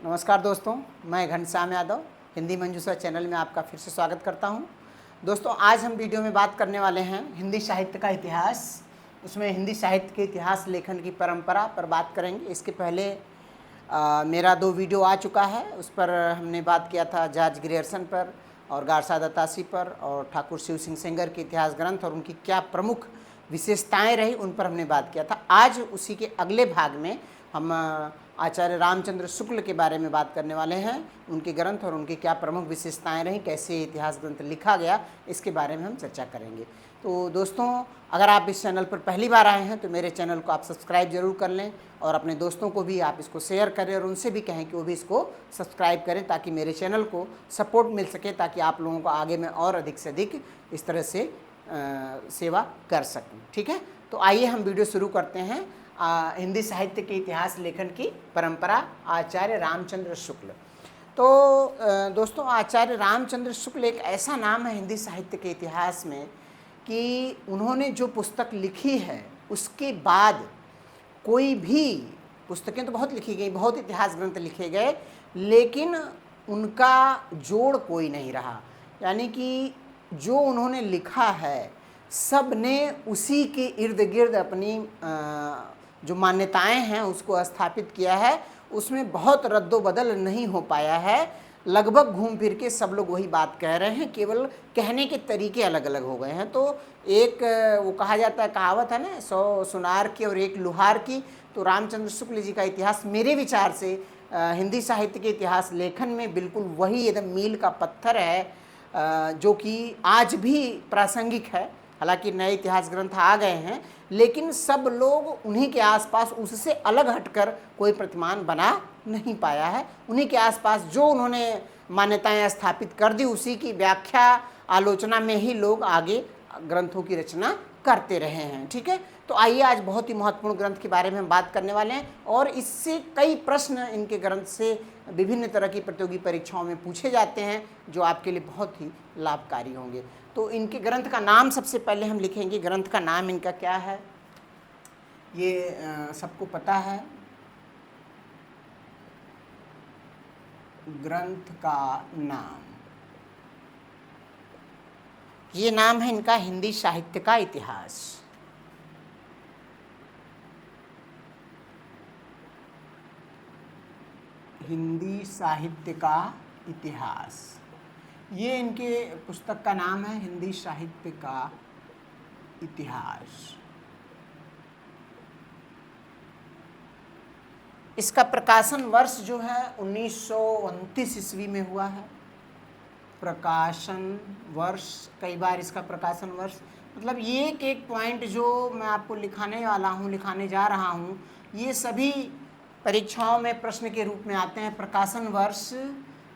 नमस्कार दोस्तों, मैं घनश्याम यादव हिंदी मंजूषा चैनल में आपका फिर से स्वागत करता हूं। दोस्तों, आज हम वीडियो में बात करने वाले हैं हिंदी साहित्य का इतिहास। उसमें हिंदी साहित्य के इतिहास लेखन की परंपरा पर बात करेंगे। इसके पहले मेरा 2 वीडियो आ चुका है। उस पर हमने बात किया था जॉर्ज ग्रियर्सन पर और गारसा दत्तासी पर और ठाकुर शिव सिंह सेंगर के इतिहास ग्रंथ और उनकी क्या प्रमुख विशेषताएं रही, उन पर हमने बात किया था। आज उसी के अगले भाग में हम आचार्य रामचंद्र शुक्ल के बारे में बात करने वाले हैं। उनके ग्रंथ और उनकी क्या प्रमुख विशेषताएं रहीं, कैसे इतिहास ग्रंथ लिखा गया, इसके बारे में हम चर्चा करेंगे। तो दोस्तों, अगर आप इस चैनल पर पहली बार आए हैं तो मेरे चैनल को आप सब्सक्राइब जरूर कर लें और अपने दोस्तों को भी आप इसको शेयर करें और उनसे भी कहें कि वो भी इसको सब्सक्राइब करें, ताकि मेरे चैनल को सपोर्ट मिल सके, ताकि आप लोगों को आगे मैं और अधिक से अधिक इस तरह से सेवा कर सकूं। ठीक है, तो आइए हम वीडियो शुरू करते हैं। हिंदी साहित्य के इतिहास लेखन की परंपरा, आचार्य रामचंद्र शुक्ल। तो दोस्तों, आचार्य रामचंद्र शुक्ल एक ऐसा नाम है हिंदी साहित्य के इतिहास में कि उन्होंने जो पुस्तक लिखी है उसके बाद कोई भी पुस्तकें तो बहुत लिखी गई, बहुत इतिहास ग्रंथ लिखे गए, लेकिन उनका जोड़ कोई नहीं रहा। यानी कि जो उन्होंने लिखा है सब ने उसी के इर्द गिर्द अपनी जो मान्यताएं हैं उसको स्थापित किया है। उसमें बहुत रद्दोबदल नहीं हो पाया है। लगभग घूम फिर के सब लोग वही बात कह रहे हैं, केवल कहने के तरीके अलग अलग हो गए हैं। तो एक वो कहा जाता है, कहावत है ना, 100 सुनार की और 1 लुहार की। तो रामचंद्र शुक्ल जी का इतिहास मेरे विचार से हिंदी साहित्य के इतिहास लेखन में बिल्कुल वही एकदम मील का पत्थर है, जो कि आज भी प्रासंगिक है। हालांकि नए इतिहास ग्रंथ आ गए हैं, लेकिन सब लोग उन्हीं के आसपास उससे अलग हटकर कोई प्रतिमान बना नहीं पाया है। उन्हीं के आसपास जो उन्होंने मान्यताएं स्थापित कर दी, उसी की व्याख्या आलोचना में ही लोग आगे ग्रंथों की रचना करते रहे हैं। ठीक है, तो आइए आज बहुत ही महत्वपूर्ण ग्रंथ के बारे में हम बात करने वाले हैं और इससे कई प्रश्न इनके ग्रंथ से विभिन्न तरह की प्रतियोगी परीक्षाओं में पूछे जाते हैं, जो आपके लिए बहुत ही लाभकारी होंगे। तो इनके ग्रंथ का नाम सबसे पहले हम लिखेंगे। ग्रंथ का नाम इनका क्या है, ये सबको पता है। ग्रंथ का नाम, ये नाम है इनका हिंदी साहित्य का इतिहास। हिंदी साहित्य का इतिहास, ये इनके पुस्तक का नाम है, हिंदी साहित्य का इतिहास। इसका प्रकाशन वर्ष जो है 1929 ईस्वी में हुआ है। प्रकाशन वर्ष, कई बार इसका प्रकाशन वर्ष, मतलब ये एक पॉइंट जो मैं आपको लिखाने जा रहा हूँ, ये सभी परीक्षाओं में प्रश्न के रूप में आते हैं। प्रकाशन वर्ष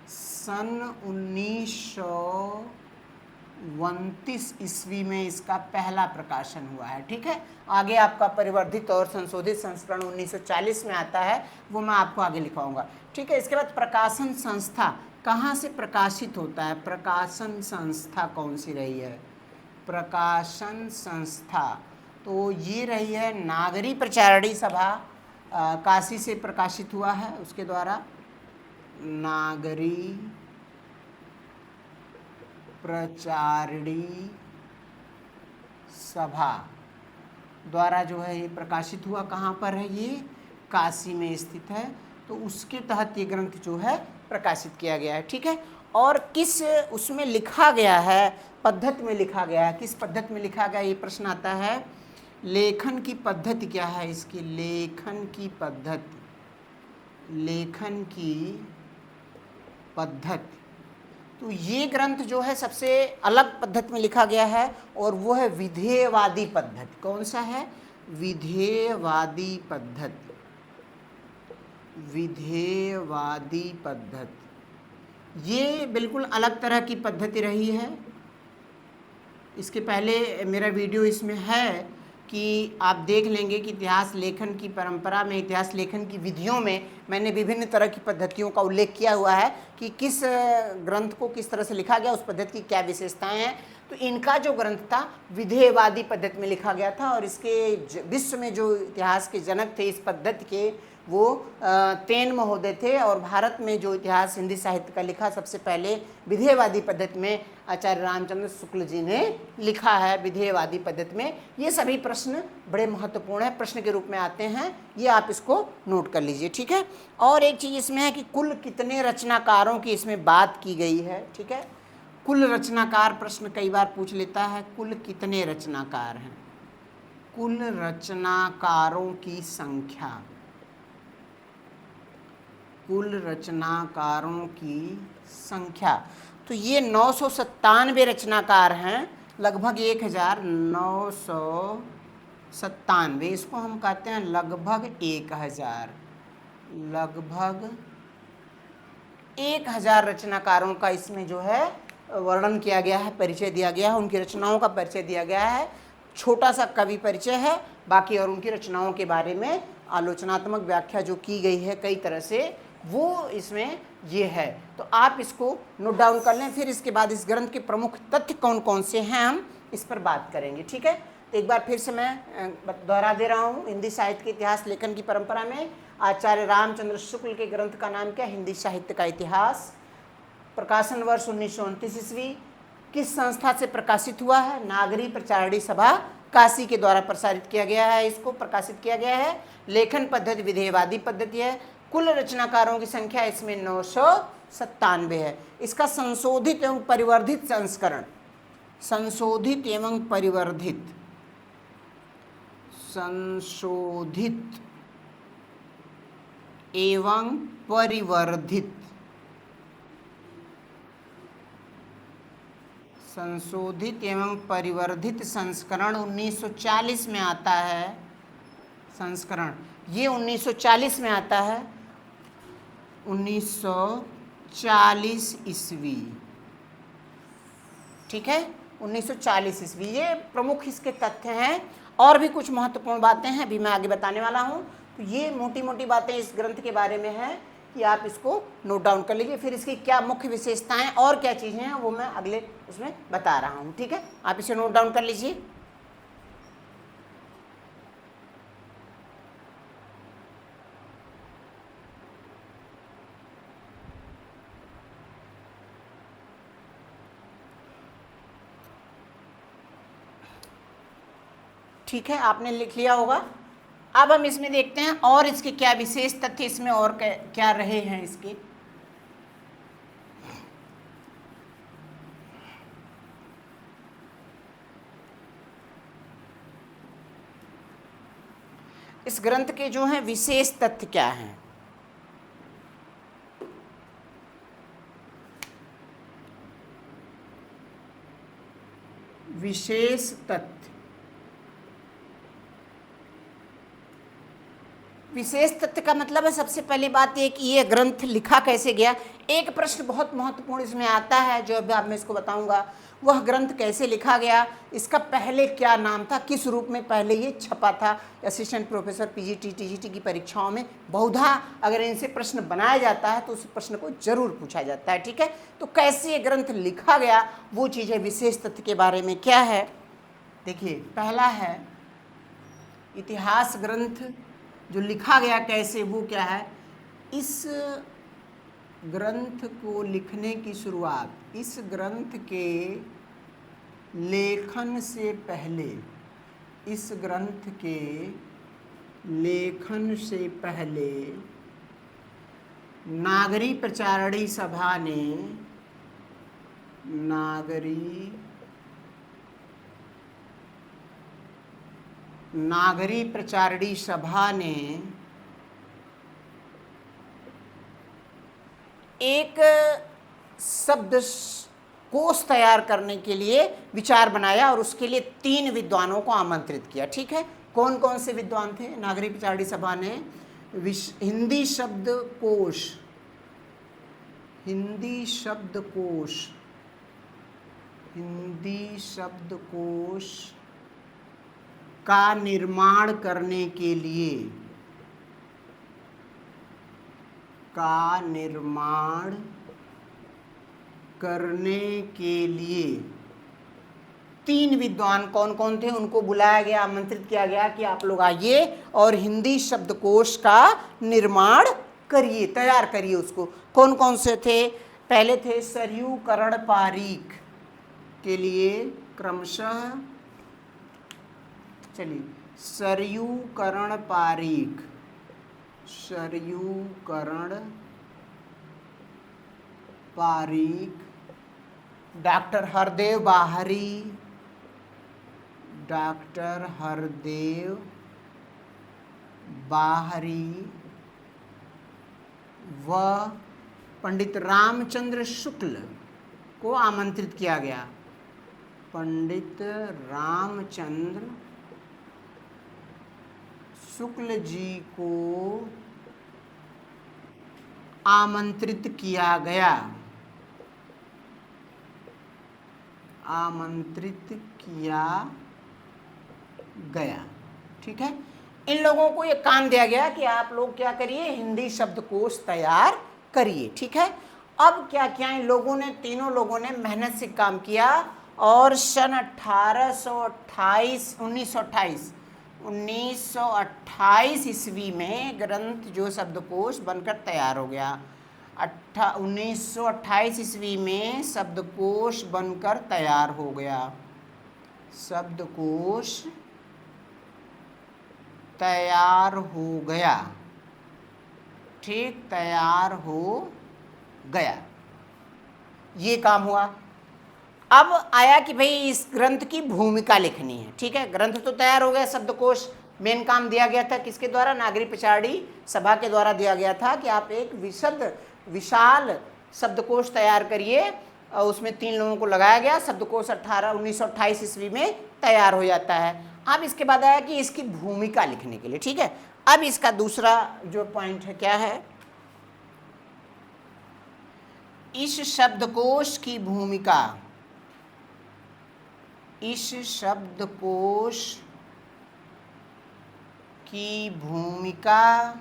सन 1929 ईस्वी में इसका पहला प्रकाशन हुआ है। ठीक है, आगे आपका परिवर्धित और संशोधित संस्करण 1940 में आता है, वो मैं आपको आगे लिखाऊंगा। ठीक है, इसके बाद प्रकाशन संस्था कहाँ से प्रकाशित होता है, प्रकाशन संस्था कौन सी रही है? प्रकाशन संस्था तो ये रही है नागरी प्रचारणी सभा, काशी से प्रकाशित हुआ है उसके द्वारा। नागरी प्रचारणी सभा द्वारा जो है ये प्रकाशित हुआ। कहाँ पर है ये? काशी में स्थित है। तो उसके तहत ये ग्रंथ जो है प्रकाशित किया गया है। ठीक है, और किस उसमें लिखा गया है, पद्धति में लिखा गया है, किस पद्धति में लिखा गया, ये प्रश्न आता है। लेखन की पद्धति क्या है इसकी? लेखन की पद्धति, लेखन की पद्धति, तो ये ग्रंथ जो है सबसे अलग पद्धति में लिखा गया है और वो है विधेयवादी पद्धति। कौन सा है? विधेयवादी पद्धति। विधेयवादी पद्धति ये बिल्कुल अलग तरह की पद्धति रही है। इसके पहले मेरा वीडियो इसमें है कि आप देख लेंगे कि इतिहास लेखन की परंपरा में, इतिहास लेखन की विधियों में मैंने विभिन्न तरह की पद्धतियों का उल्लेख किया हुआ है कि किस ग्रंथ को किस तरह से लिखा गया, उस पद्धति की क्या विशेषताएं हैं। तो इनका जो ग्रंथ था विधेयवादी पद्धति में लिखा गया था, और इसके विश्व में जो इतिहास के जनक थे इस पद्धति के वो तेन महोदय थे, और भारत में जो इतिहास हिंदी साहित्य का लिखा सबसे पहले विधेयवादी पद्धति में आचार्य रामचंद्र शुक्ल जी ने लिखा है विधेयवादी पद्धति में। ये सभी प्रश्न बड़े महत्वपूर्ण है, प्रश्न के रूप में आते हैं, ये आप इसको नोट कर लीजिए, ठीक है। और एक चीज़ इसमें है कि कुल कितने रचनाकारों की इसमें बात की गई है, ठीक है। कुल रचनाकार प्रश्न कई बार पूछ लेता है, कुल कितने रचनाकार हैं, कुल रचनाकारों की संख्या, कुल रचनाकारों की संख्या। तो ये 997 रचनाकार हैं, लगभग 1997, इसको हम कहते हैं लगभग 1000, लगभग 1000 रचनाकारों का इसमें जो है वर्णन किया गया है, परिचय दिया गया है, उनकी रचनाओं का परिचय दिया गया है। छोटा सा कवि परिचय है, बाकी और उनकी रचनाओं के बारे में आलोचनात्मक व्याख्या जो की गई है कई तरह से, वो इसमें ये है। तो आप इसको नोट डाउन कर लें, फिर इसके बाद इस ग्रंथ के प्रमुख तथ्य कौन कौन से हैं हम इस पर बात करेंगे, ठीक है। तो एक बार फिर से मैं दोहरा दे रहा हूँ, हिंदी साहित्य के इतिहास लेखन की परंपरा में आचार्य रामचंद्र शुक्ल के ग्रंथ का नाम क्या, हिंदी साहित्य का इतिहास। प्रकाशन वर्ष 1929 ईस्वी। किस संस्था से प्रकाशित हुआ है, नागरी प्रचारणी सभा काशी के द्वारा प्रसारित किया गया है, इसको प्रकाशित किया गया है। लेखन पद्धति विधेयवादी पद्धति है। कुल रचनाकारों की संख्या इसमें 997 है। इसका संशोधित एवं परिवर्धित संस्करण, संशोधित एवं परिवर्धित, संशोधित एवं परिवर्धित, संशोधित एवं परिवर्धित संस्करण 1940 में आता है। संस्करण ये 1940 में आता है, 1940 ईस्वी, ठीक है, 1940 ईस्वी। ये प्रमुख इसके तथ्य हैं, और भी कुछ महत्वपूर्ण बातें हैं अभी मैं आगे बताने वाला हूँ। तो ये मोटी मोटी बातें इस ग्रंथ के बारे में है कि आप इसको नोट डाउन कर लीजिए। फिर इसकी क्या मुख्य विशेषताएं और क्या चीज़ें हैं वो मैं अगले उसमें बता रहा हूँ, ठीक है। आप इसे नोट डाउन कर लीजिए। ठीक है, आपने लिख लिया होगा। अब हम इसमें देखते हैं और इसके क्या विशेष तथ्य इसमें और क्या रहे हैं इसके। इस ग्रंथ के जो हैं विशेष तथ्य क्या हैं। विशेष तथ्य, विशेष तथ्य का मतलब है सबसे पहली बात ये कि ये ग्रंथ लिखा कैसे गया। एक प्रश्न बहुत महत्वपूर्ण इसमें आता है जो अब मैं इसको बताऊंगा, वह ग्रंथ कैसे लिखा गया, इसका पहले क्या नाम था, किस रूप में पहले ये छपा था। असिस्टेंट प्रोफेसर पीजीटी टीजीटी की परीक्षाओं में बहुधा अगर इनसे प्रश्न बनाया जाता है तो उस प्रश्न को जरूर पूछा जाता है, ठीक है। तो कैसे ये ग्रंथ लिखा गया वो चीज़ है। विशेष तथ्य के बारे में क्या है, देखिए, पहला है इतिहास ग्रंथ जो लिखा गया कैसे, वो क्या है। इस ग्रंथ को लिखने की शुरुआत, इस ग्रंथ के लेखन से पहले, इस ग्रंथ के लेखन से पहले नागरी प्रचारणी सभा ने, नागरी प्रचारणी सभा ने एक शब्द कोश तैयार करने के लिए विचार बनाया और उसके लिए 3 विद्वानों को आमंत्रित किया, ठीक है। कौन कौन से विद्वान थे। नागरी प्रचारणी सभा ने हिंदी शब्दकोश, हिंदी शब्दकोश, हिंदी शब्दकोश का निर्माण करने के लिए, का निर्माण करने के लिए 3 विद्वान कौन कौन थे उनको बुलाया गया, आमंत्रित किया गया कि आप लोग आइए और हिंदी शब्दकोश का निर्माण करिए, तैयार करिए उसको। कौन कौन से थे? पहले थे सरयू करण पारीख के लिए क्रमशः, चलिए सरयू करण पारीख, सरयू करण पारीख, डॉक्टर हरदेव बाहरी, डॉक्टर हरदेव बाहरी व पंडित रामचंद्र शुक्ल को आमंत्रित किया गया। पंडित रामचंद्र शुक्ल जी को आमंत्रित किया गया, आमंत्रित किया गया। ठीक है, इन लोगों को ये काम दिया गया कि आप लोग क्या करिए, हिंदी शब्दकोश तैयार करिए। ठीक है, अब क्या किया इन लोगों ने, तीनों लोगों ने मेहनत से काम किया और सन 1928 ईस्वी में ग्रंथ जो शब्दकोश बनकर तैयार हो गया। 1928 ईस्वी में शब्दकोश बनकर तैयार हो गया, शब्दकोश तैयार हो गया। ठीक, तैयार हो गया, ये काम हुआ। अब आया कि भाई इस ग्रंथ की भूमिका लिखनी है। ठीक है, ग्रंथ तो तैयार हो गया, शब्दकोश मेन काम दिया गया था किसके द्वारा? नागरी पिछाड़ी सभा के द्वारा दिया गया था कि आप एक विशाल शब्दकोश तैयार करिए, और उसमें 3 लोगों को लगाया गया। शब्दकोश 1928 ईस्वी में तैयार हो जाता है। अब इसके बाद आया कि इसकी भूमिका लिखने के लिए। ठीक है, अब इसका दूसरा जो पॉइंट है क्या है, इस शब्दकोश की भूमिका, इस शब्दकोश की भूमिका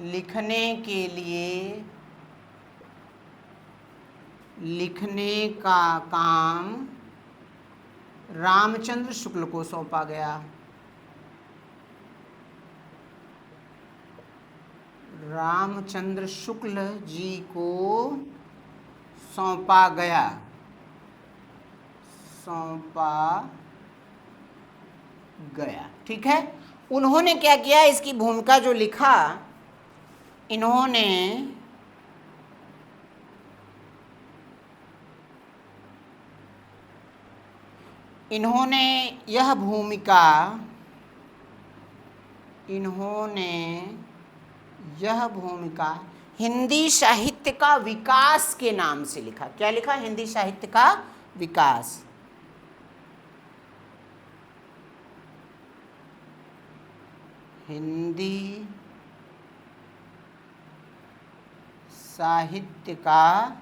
लिखने के लिए, लिखने का काम रामचंद्र शुक्ल को सौंपा गया। रामचंद्र शुक्ल जी को सौंपा गया, सौंपा गया। ठीक है, उन्होंने क्या किया, इसकी भूमिका जो लिखा, इन्होंने यह भूमिका हिंदी साहित्य का विकास के नाम से लिखा। क्या लिखा? हिंदी साहित्य का विकास। हिंदी साहित्य का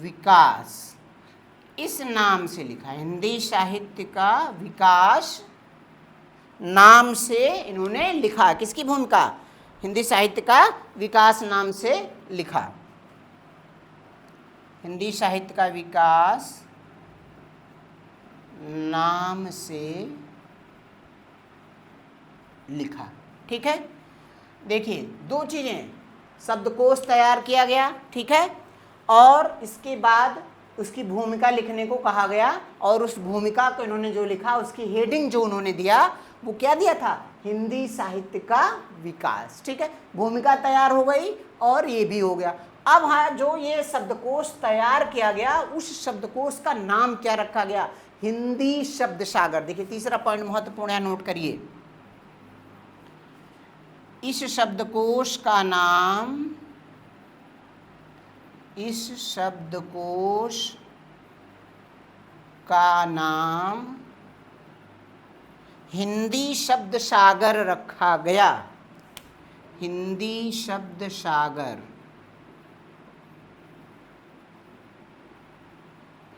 विकास, इस नाम से लिखा। हिंदी साहित्य का विकास नाम से इन्होंने लिखा। किसकी भूमिका? हिंदी साहित्य का विकास नाम से लिखा। हिंदी साहित्य का विकास नाम से लिखा। ठीक है, देखिए 2 चीजें, शब्दकोश तैयार किया गया, ठीक है, और इसके बाद उसकी भूमिका लिखने को कहा गया, और उस भूमिका को इन्होंने जो लिखा उसकी हेडिंग जो उन्होंने दिया वो क्या दिया था? हिंदी साहित्य का विकास। ठीक है, भूमिका तैयार हो गई और ये भी हो गया। अब हाँ, जो ये शब्दकोश तैयार किया गया उस शब्दकोश का नाम क्या रखा गया? हिंदी शब्द सागर। देखिए तीसरा पॉइंट महत्वपूर्ण है, नोट करिए। इस शब्दकोश का नाम, इस शब्दकोश का नाम हिंदी शब्द सागर रखा गया। हिंदी शब्द सागर,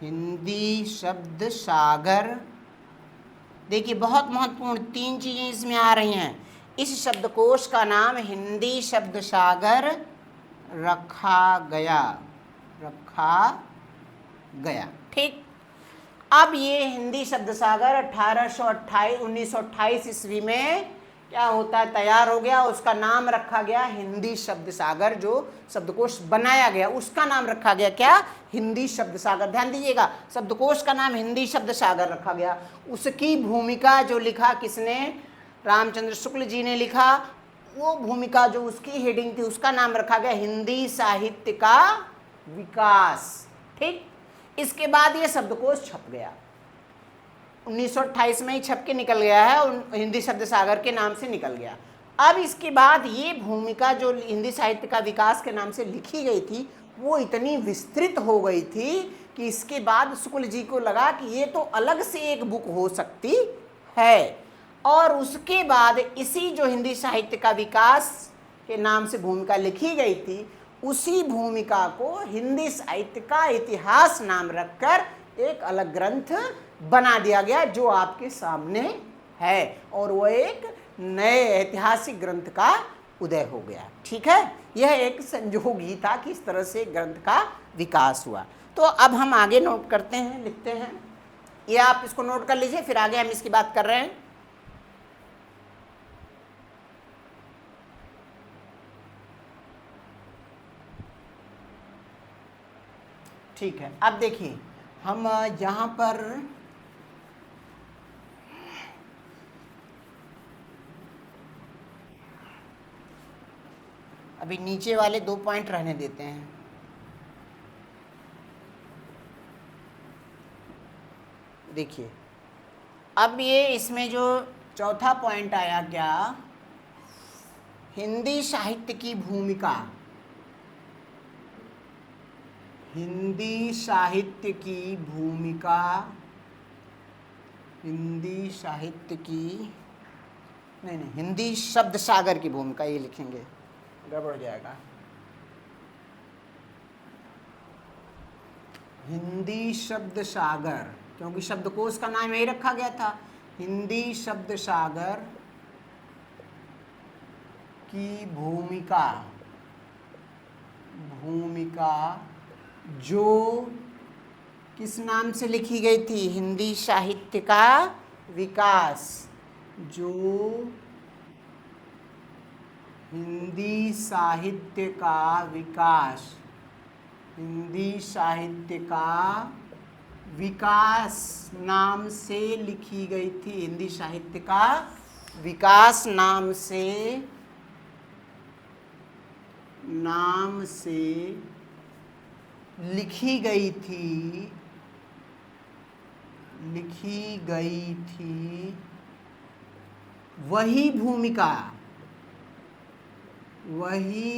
हिंदी शब्द सागर। देखिए बहुत महत्वपूर्ण 3 चीजें इसमें आ रही हैं। इस शब्दकोश का नाम हिंदी शब्द सागर रखा गया, रखा गया। ठीक, अब ये हिंदी शब्द सागर 1928 ईस्वी में क्या होता है, तैयार हो गया। उसका नाम रखा गया हिंदी शब्द सागर। जो शब्दकोश बनाया गया उसका नाम रखा गया क्या, हिंदी शब्द सागर। ध्यान दीजिएगा, शब्दकोश का नाम हिंदी शब्द सागर रखा गया। उसकी भूमिका जो लिखा किसने, रामचंद्र शुक्ल जी ने लिखा। वो भूमिका जो उसकी हेडिंग थी उसका नाम रखा गया हिंदी साहित्य का विकास। ठीक, इसके बाद ये शब्दकोश छप गया, 1928 में ही छप के निकल गया है और हिंदी शब्द सागर के नाम से निकल गया। अब इसके बाद ये भूमिका जो हिंदी साहित्य का विकास के नाम से लिखी गई थी वो इतनी विस्तृत हो गई थी कि इसके बाद शुक्ल जी को लगा कि ये तो अलग से एक बुक हो सकती है। और उसके बाद इसी जो हिंदी साहित्य का विकास के नाम से भूमिका लिखी गई थी उसी भूमिका को हिंदी साहित्य का इतिहास नाम रखकर एक अलग ग्रंथ बना दिया गया जो आपके सामने है, और वो एक नए ऐतिहासिक ग्रंथ का उदय हो गया। ठीक है, यह एक संयोग ही था कि इस तरह से ग्रंथ का विकास हुआ। तो अब हम आगे नोट करते हैं, लिखते हैं, ये आप इसको नोट कर लीजिए, फिर आगे हम इसकी बात कर रहे हैं। ठीक है, अब देखिए हम यहाँ पर अभी नीचे वाले 2 पॉइंट रहने देते हैं। देखिए अब ये इसमें जो चौथा पॉइंट आया क्या, हिंदी साहित्य की भूमिका, हिंदी साहित्य की भूमिका, हिंदी साहित्य की नहीं, हिंदी शब्द सागर की भूमिका, ये लिखेंगे गड़बड़ जाएगा। हिंदी शब्द सागर, क्योंकि शब्दकोश का नाम यही रखा गया था, हिंदी शब्द सागर की भूमिका, जो किस नाम से लिखी गई थी, हिंदी साहित्य का विकास, जो हिंदी साहित्य का विकास, हिंदी साहित्य का विकास नाम से लिखी गई थी, हिंदी साहित्य का विकास नाम से लिखी गई थी, वही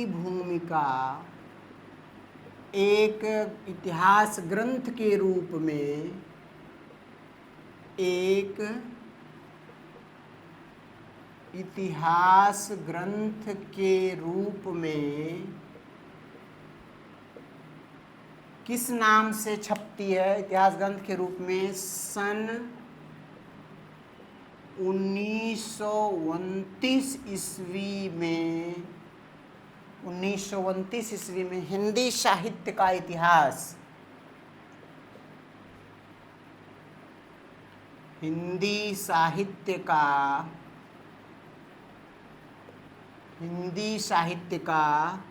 भूमिका एक इतिहास ग्रंथ के रूप में, एक इतिहास ग्रंथ के रूप में किस नाम से छपती है, इतिहास ग्रंथ के रूप में सन 1929 ईस्वी में, 1929 ईस्वी में हिंदी साहित्य का इतिहास, हिंदी साहित्य का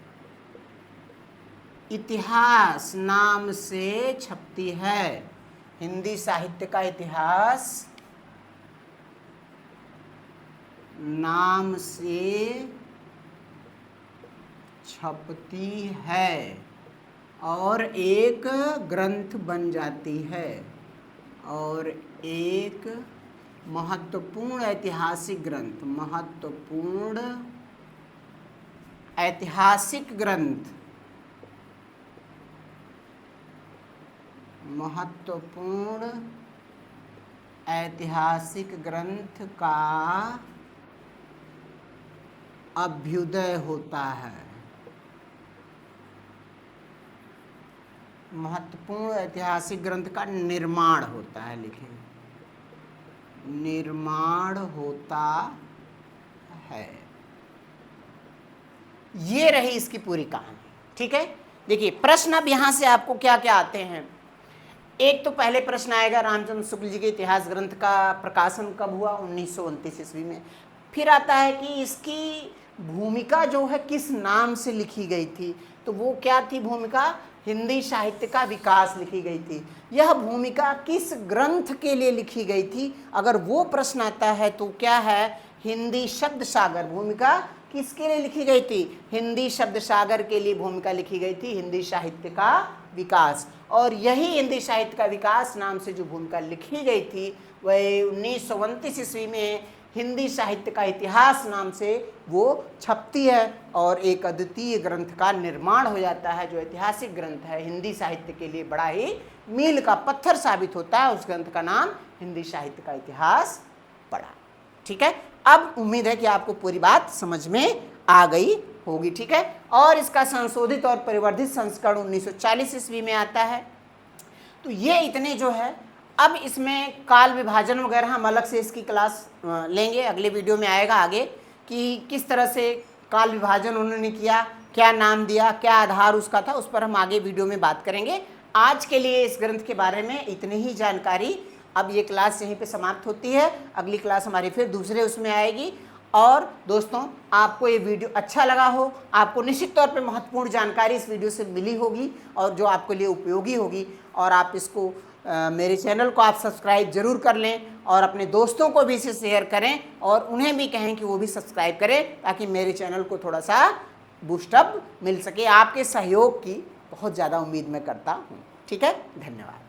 इतिहास नाम से छपती है, हिंदी साहित्य का इतिहास नाम से छपती है और एक ग्रंथ बन जाती है, और एक महत्वपूर्ण ऐतिहासिक ग्रंथ, महत्वपूर्ण ऐतिहासिक ग्रंथ का अभ्युदय होता है, महत्वपूर्ण ऐतिहासिक ग्रंथ का निर्माण होता है, लिखें निर्माण होता है। ये रही इसकी पूरी कहानी। ठीक है, देखिए प्रश्न अब यहां से आपको क्या क्या आते हैं। एक तो पहले प्रश्न आएगा, रामचंद्र शुक्ल जी के इतिहास ग्रंथ का प्रकाशन कब हुआ? 1929 ईस्वी में। फिर आता है कि इसकी भूमिका जो है किस नाम से लिखी गई थी, तो वो क्या थी भूमिका? हिंदी साहित्य का विकास लिखी गई थी। यह भूमिका किस ग्रंथ के लिए लिखी गई थी, अगर वो प्रश्न आता है तो क्या है? हिंदी शब्द सागर। भूमिका किसके लिए लिखी गई थी? हिंदी शब्द सागर के लिए भूमिका लिखी गई थी, हिंदी साहित्य का विकास। और यही हिंदी साहित्य का विकास नाम से जो भूमिका लिखी गई थी वह 1929 ईस्वी में हिंदी साहित्य का इतिहास नाम से वो छपती है और एक अद्वितीय ग्रंथ का निर्माण हो जाता है, जो ऐतिहासिक ग्रंथ है, हिंदी साहित्य के लिए बड़ा ही मील का पत्थर साबित होता है। उस ग्रंथ का नाम हिंदी साहित्य का इतिहास पढ़ा। ठीक है, अब उम्मीद है कि आपको पूरी बात समझ में आ गई होगी। ठीक है, और इसका संशोधित और परिवर्धित संस्करण 1940 ईस्वी में आता है। तो ये इतने जो है, अब इसमें काल विभाजन वगैरह हम अलग से इसकी क्लास लेंगे, अगले वीडियो में आएगा आगे कि किस तरह से काल विभाजन उन्होंने किया, क्या नाम दिया, क्या आधार उसका था, उस पर हम आगे वीडियो में बात करेंगे। आज के लिए इस ग्रंथ के बारे में इतनी ही जानकारी। अब ये क्लास यहीं पे समाप्त होती है, अगली क्लास हमारी फिर दूसरे उसमें आएगी। और दोस्तों, आपको ये वीडियो अच्छा लगा हो, आपको निश्चित तौर पे महत्वपूर्ण जानकारी इस वीडियो से मिली होगी और जो आपके लिए उपयोगी होगी, और आप इसको मेरे चैनल को आप सब्सक्राइब जरूर कर लें और अपने दोस्तों को भी इसे शेयर करें और उन्हें भी कहें कि वो भी सब्सक्राइब करें, ताकि मेरे चैनल को थोड़ा सा बूस्टअप मिल सके। आपके सहयोग की बहुत ज़्यादा उम्मीद मैं करता हूँ। ठीक है, धन्यवाद।